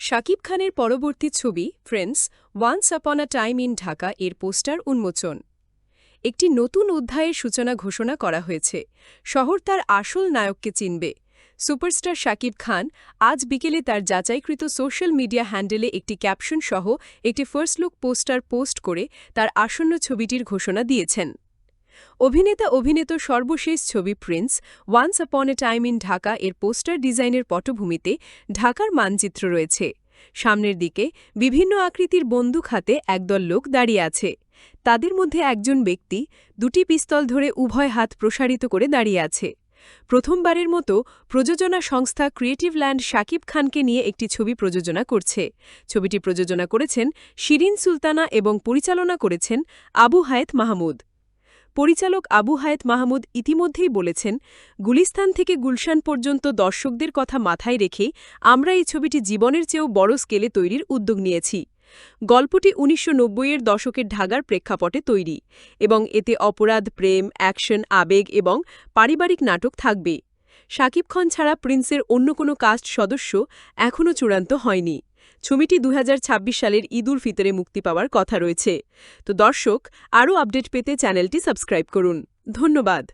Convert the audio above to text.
শাকিব খানের পরবর্তী ছবি friends once upon a time in Dhaka এর পোস্টার উন্মোচন। একটি নতুন অধ্যায়ের সূচনা ঘোষণা করা হয়েছে। শহর তার আসল নায়ককে চিনবে। সুপারস্টার শাকিব খান আজ বিকেলে তার যাচাইকৃত সোশ্যাল মিডিয়া হ্যান্ডেলে একটি ক্যাপশন সহ একটি ফার্স্ট লুক পোস্টার পোস্ট করে তার আসন্ন ছবিটির ঘোষণা দিয়েছেন। অভিনেতার সর্বশেষ ছবি Prince once upon A time in Dhaka এর পোস্টার ডিজাইনের পটভূমিতে ঢাকার মানচিত্র রয়েছে। সামনের দিকে বিভিন্ন আকৃতির বন্দুক হাতে একদল লোক দাঁড়িয়ে আছে। তাদের মধ্যে একজন ব্যক্তি দুটি পিস্তল ধরে উভয় হাত প্রসারিত করে দাঁড়িয়ে আছে। প্রথমবারের মতো প্রযোজনা সংস্থা ক্রিয়েটিভ ল্যান্ড শাকিব খানকে নিয়ে একটি ছবি প্রযোজনা করছে। ছবিটি প্রযোজনা করেছেন শিরিন সুলতানা এবং পরিচালনা করেছেন আবু হায়েত মাহমুদ। পরিচালক আবু হায়েত মাহমুদ ইতিমধ্যেই বলেছেন, গুলিস্তান থেকে গুলশান পর্যন্ত দর্শকদের কথা মাথায় রেখে আমরা এই ছবিটি জীবনের চেয়েও বড় স্কেলে তৈরির উদ্যোগ নিয়েছি। গল্পটি ১৯৯০-এর দশকের ঢাকার প্রেক্ষাপটে তৈরি এবং এতে অপরাধ, প্রেম, অ্যাকশন, আবেগ এবং পারিবারিক নাটক থাকবে। শাকিব খান ছাড়া প্রিন্সের অন্য কোনো কাস্ট সদস্য এখনও চূড়ান্ত হয়নি। ছবিটি ২০২৬ সালের ঈদ-উল ফিতরে মুক্তি পাওয়ার কথা রয়েছে। তো দর্শক, আরও আপডেট পেতে চ্যানেলটি সাবস্ক্রাইব করুন। ধন্যবাদ।